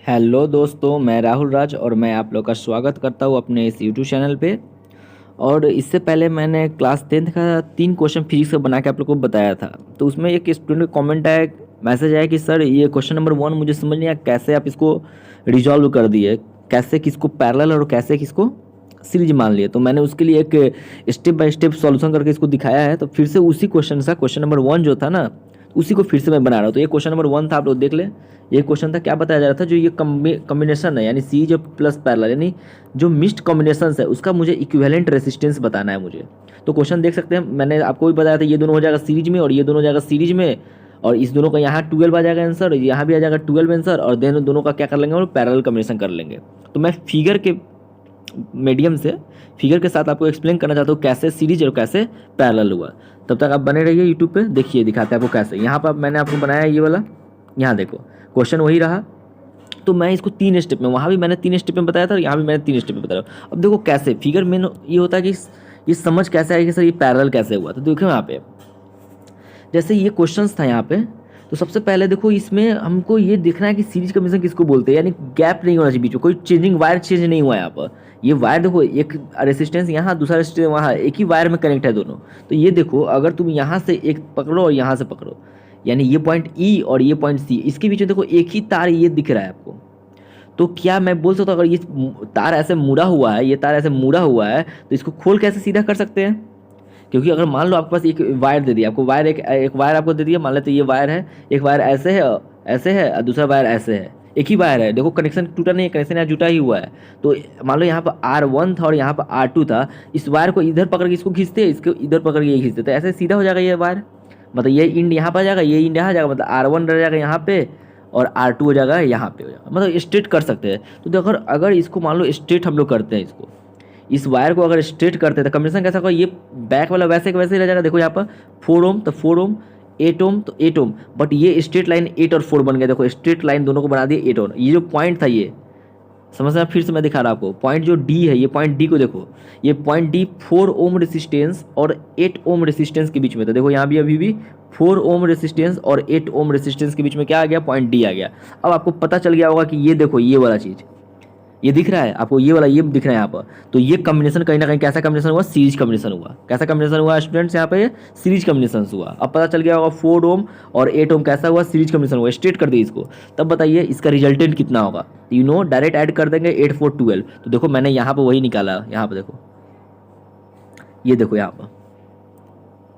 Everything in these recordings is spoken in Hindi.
हेलो दोस्तों, मैं राहुल राज और मैं आप लोग का स्वागत करता हूँ अपने इस यूट्यूब चैनल पे। और इससे पहले मैंने क्लास 10th का 3 क्वेश्चन फिजिक्स का बना के आप लोग को बताया था। तो उसमें एक स्टूडेंट का कमेंट आया, मैसेज आया कि सर ये क्वेश्चन नंबर 1 मुझे समझ नहीं आया, कैसे आप इसको रिजॉल्व कर दिए, कैसे किसको पैरेलल और कैसे किसको सीरीज मान लिए। तो मैंने उसके लिए एक स्टेप बाय स्टेप सॉल्यूशन करके इसको दिखाया है। तो फिर से उसी क्वेश्चन सा क्वेश्चन नंबर 1 जो था ना, उसी को फिर से मैं बना रहा हूँ। तो ये क्वेश्चन नंबर 1 था, आप लोग देख ले। ये क्वेश्चन था, क्या बताया जा रहा था, जो ये कॉम्बिनेशन है यानी सीरीज प्लस पैरेलल यानी जो मिक्स्ड कॉम्बिनेशन है उसका मुझे इक्विवेलेंट रेसिस्टेंस बताना है मुझे। तो क्वेश्चन देख सकते हैं, मैंने आपको भी बताया था ये दोनों हो जाएगा सीरीज में और ये दोनों हो जाएगा सीरीज में, और इस दोनों का यहाँ 12 आ जाएगा आंसर, यहाँ भी आ जाएगा 12 आंसर, और देन दोनों का क्या कर लेंगे, और पैरेलल कॉम्बिनेशन कर लेंगे। तो मैं फिगर के मीडियम से, फिगर के साथ आपको एक्सप्लेन करना चाहता हूँ कैसे सीरीज और कैसे पैरेलल हुआ। तब तक आप बने रहिए यूट्यूब पे, देखिए दिखाते हैं आपको कैसे। यहाँ पर मैंने आपको बनाया ये वाला, यहाँ देखो क्वेश्चन वही रहा। तो मैं इसको 3 स्टेप में, वहाँ भी मैंने 3 स्टेप में बताया था और यहाँ भी मैंने 3 स्टेप में बताया। अब देखो कैसे फिगर में ये होता है कि ये समझ कैसे आएगी सर ये पैरेलल कैसे हुआ। तो देखो यहाँ पे जैसे ये क्वेश्चंस था यहाँ पे, तो सबसे पहले देखो इसमें हमको ये देखना है कि सीरीज कमीशन किसको बोलते हैं, यानी गैप नहीं होना चाहिए बीच में, कोई चेंजिंग वायर चेंज नहीं हुआ है यहाँ पर। ये वायर देखो, एक रेसिस्टेंस यहाँ दूसरा रेसिस्टेंस वहाँ, एक ही वायर में कनेक्ट है दोनों। तो ये देखो अगर तुम यहाँ से एक पकड़ो और यहाँ से पकड़ो, यानी ये पॉइंट ई और ये पॉइंट सी, इसके बीच में देखो एक ही तार ये दिख रहा है आपको। तो क्या मैं बोल सकता हूँ, अगर ये तार ऐसे मुड़ा हुआ है, ये तार ऐसे मुड़ा हुआ है, तो इसको खोल कैसे सीधा कर सकते हैं। क्योंकि अगर मान लो आपके पास एक वायर दे दिया, आपको वायर एक वायर आपको दे दिया, मान लेते ये वायर है, एक वायर ऐसे है और दूसरा वायर ऐसे है, एक ही वायर है। देखो कनेक्शन टूटा नहीं है, कनेक्शन यहाँ जुटा ही हुआ है। तो मान लो यहाँ पर R1 था और यहाँ पर R2 था, इस वायर को इधर पकड़ के इसको खींचते, इसको इधर पकड़ के ये खींचते, तो ऐसे सीधा हो जाएगा ये वायर। मतलब ये इंड यहाँ पर आ जाएगा, ये इंड यहाँ जाएगा, मतलब R1 रह जाएगा यहाँ पे और R2 हो जाएगा यहाँ पे हो जाएगा, मतलब स्ट्रेट कर सकते हैं। तो देखो अगर इसको मान लो स्ट्रेट हम लोग करते हैं, इसको इस वायर को अगर स्ट्रेट करते हैं तो कॉम्बिनेशन कैसा होगा, ये बैक वाला वैसे वैसे ही रह जाएगा। देखो यहाँ पर 4 ओम तो 4 ओम, 8 ओम तो 8 ओम, बट ये स्ट्रेट लाइन 8 और 4 बन गया। देखो स्ट्रेट लाइन दोनों को बना दिए 8 और ये जो पॉइंट था, ये समझना, फिर से मैं दिखा रहा आपको पॉइंट जो डी है, ये पॉइंट डी को देखो, ये पॉइंट डी 4 ओम रेसिस्टेंस और 8 ओम रेसिस्टेंस के बीच में था। देखो यहाँ भी अभी भी 4 ओम रेसिस्टेंस और 8 ओम रेसिस्टेंस के बीच में क्या आ गया, पॉइंट डी आ गया। अब आपको पता चल गया होगा कि ये देखो ये वाला चीज़ ये दिख रहा है आपको, ये वाला ये दिख रहा है यहाँ पर। तो ये कॉम्बिनेशन कहीं ना कहीं कैसा कॉम्बिनेशन हुआ, सीरीज कॉम्बिनेशन हुआ। कैसा कॉम्बिनेशन हुआ स्टूडेंट्स, यहाँ पे सीरीज कॉम्बिनेशन हुआ। अब पता चल गया होगा 4 ओम और 8 ओम कैसा हुआ, सीरीज कॉम्बिनेशन हुआ। स्ट्रेट कर दिए इसको, तब बताइए इसका रिजल्टेंट कितना होगा। यू नो डायरेक्ट ऐड कर देंगे 8 4 12। तो देखो मैंने यहाँ पर वही निकाला, यहाँ पर देखो, ये देखो यहाँ पर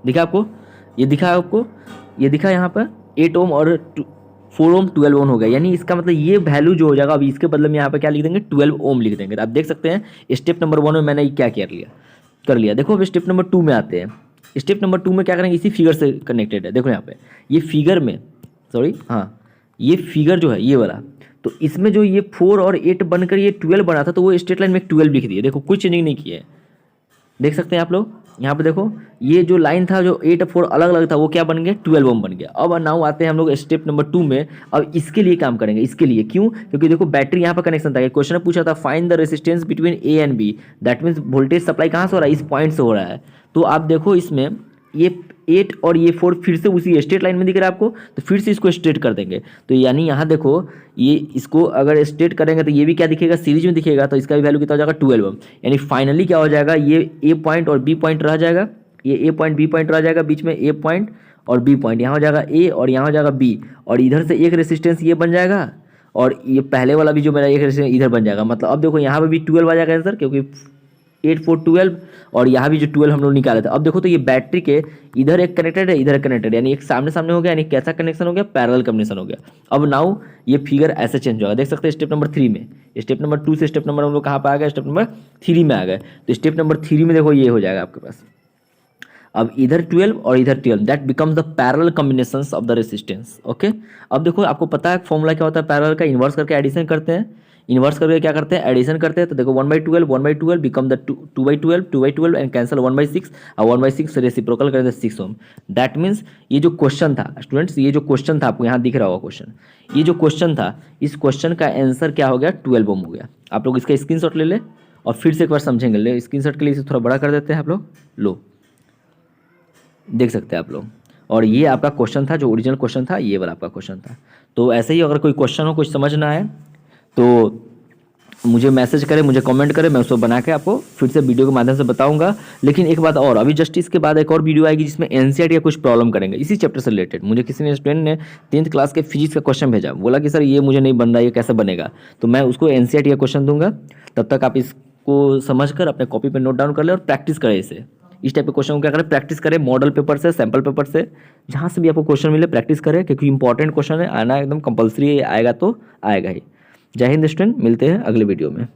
दिखा आपको, ये दिखा आपको, ये दिखा यहाँ पर 8 ओम और 4 ओम 12 ओम हो गया। यानी इसका मतलब ये वैल्यू जो हो जाएगा, अभी इसके बदले में यहाँ पे क्या लिख देंगे, 12 ओम लिख देंगे। तो आप देख सकते हैं स्टेप नंबर 1 में मैंने क्या कर लिया। देखो अब स्टेप नंबर 2 में आते हैं। स्टेप नंबर 2 में क्या करेंगे, इसी फिगर से कनेक्टेड है। देखो यहाँ पे ये फिगर में, सॉरी हाँ, ये फिगर जो है ये वाला, तो इसमें जो ये 4 और 8 बनकर ये 12 बना था, तो वो स्ट्रेट लाइन में 12 लिख दिए। देखो कुछ चेंजिंग नहीं किया है, देख सकते हैं आप लोग। यहाँ पे देखो ये जो लाइन था, जो 8 4 अलग अलग था, वो क्या बन गया, 12 ओम बन गया। अब नाउ आते हैं हम लोग स्टेप नंबर 2 में। अब इसके लिए काम करेंगे। इसके लिए क्यों, क्योंकि देखो बैटरी यहाँ पर कनेक्शन था, क्वेश्चन में पूछा था find the resistance between A and B, that means voltage supply कहाँ से हो रहा है, इस पॉइंट से हो रहा है। तो आप देखो इसमें ये 8 और ये 4 फिर से उसी स्ट्रेट लाइन में दिख रहा है आपको, तो फिर से इसको स्ट्रेट कर देंगे। तो यानी यहाँ देखो ये इसको अगर स्ट्रेट करेंगे तो ये भी क्या दिखेगा, सीरीज में दिखेगा। तो इसका भी वैल्यू कितना हो जाएगा, 12 ओम। यानी फाइनली क्या हो जाएगा, ये ए पॉइंट और बी पॉइंट रह जाएगा, ये ए पॉइंट बी पॉइंट रह जाएगा, बीच में ए पॉइंट और बी पॉइंट, यहाँ हो जाएगा ए और यहाँ हो जाएगा बी, और इधर से एक रेसिस्टेंस ये बन जाएगा, और ये पहले वाला भी जो मेरा एक रेसिस्टेंस इधर बन जाएगा। मतलब अब देखो यहाँ पे भी 12 आ जाएगा आंसर, क्योंकि 8 4 12, और यहाँ भी जो 12 हम लोग निकाले थे। अब देखो तो ये बैटरी के इधर एक कनेक्टेड है, इधर कनेक्टेड, यानी एक सामने सामने हो गया, यानी कैसा कनेक्शन हो गया, पैरेलल कॉम्बिनेशन हो गया। अब नाउ ये फिगर ऐसे चेंज होगा, देख सकते हैं स्टेप नंबर 3 में। स्टेप नंबर 2 से स्टेप नंबर हम लोग कहाँ पर आ गए, स्टेप नंबर 3 में आ गए। तो स्टेप नंबर 3 में देखो ये हो जाएगा आपके पास, अब इधर 12 और इधर 12, that becomes the parallel combinations of the resistance. Okay, अब देखो आपको पता है फॉर्मूला क्या होता है पैरेलल का, इन्वर्स करके एडिशन करते हैं। इन्वर्स करके क्या करते हैं, एडिशन करते हैं। तो देखो 1/12 बिकम द 2/12 एंड कैंसिल 1/6, और 1/6 रेसिप्रोकल करें तो 6 ओम। दैट मीन्स ये जो क्वेश्चन था स्टूडेंट्स, ये जो क्वेश्चन था आपको यहाँ दिख रहा होगा क्वेश्चन, ये जो क्वेश्चन था, इस क्वेश्चन का आंसर क्या हो गया, 12 ओम हो गया। आप लोग इसका स्क्रीनशॉट ले ले और फिर से एक बार समझेंगे। ले स्क्रीनशॉट के लिए इसे थोड़ा बड़ा कर देते हैं आप लोग, लो देख सकते हैं आप लोग। और ये आपका क्वेश्चन था, जो ओरिजिनल क्वेश्चन था, ये वाला आपका क्वेश्चन था। तो ऐसे ही अगर कोई क्वेश्चन हो, कुछ समझ ना आए, तो मुझे मैसेज करें, मुझे कमेंट करें, मैं उसको बना के आपको फिर से वीडियो के माध्यम से बताऊंगा। लेकिन एक बात और, अभी जस्ट इसके बाद एक और वीडियो आएगी जिसमें एनसीईआरटी का कुछ प्रॉब्लम करेंगे इसी चैप्टर से रिलेटेड। मुझे किसी ने स्टूडेंट ने 10th क्लास के फिजिक्स का क्वेश्चन भेजा, बोला कि सर ये मुझे नहीं बन रहा है, ये कैसे बनेगा। तो मैं उसको एनसीईआरटी का क्वेश्चन दूंगा, तब तक आप इसको समझ कर अपने कॉपी पर नोट डाउन कर ले और प्रैक्टिस करें इसे। इस टाइप के क्वेश्चन को क्या करें, प्रैक्टिस करें मॉडल पेपर से, सैम्पल पेपर से, जहाँ से भी आपको क्वेश्चन मिले प्रैक्टिस करें, क्योंकि इंपॉर्टेंट क्वेश्चन है, आना एकदम कंपलसरी आएगा तो आएगा ही। जय हिंद स्टूडेंट, मिलते हैं अगले वीडियो में।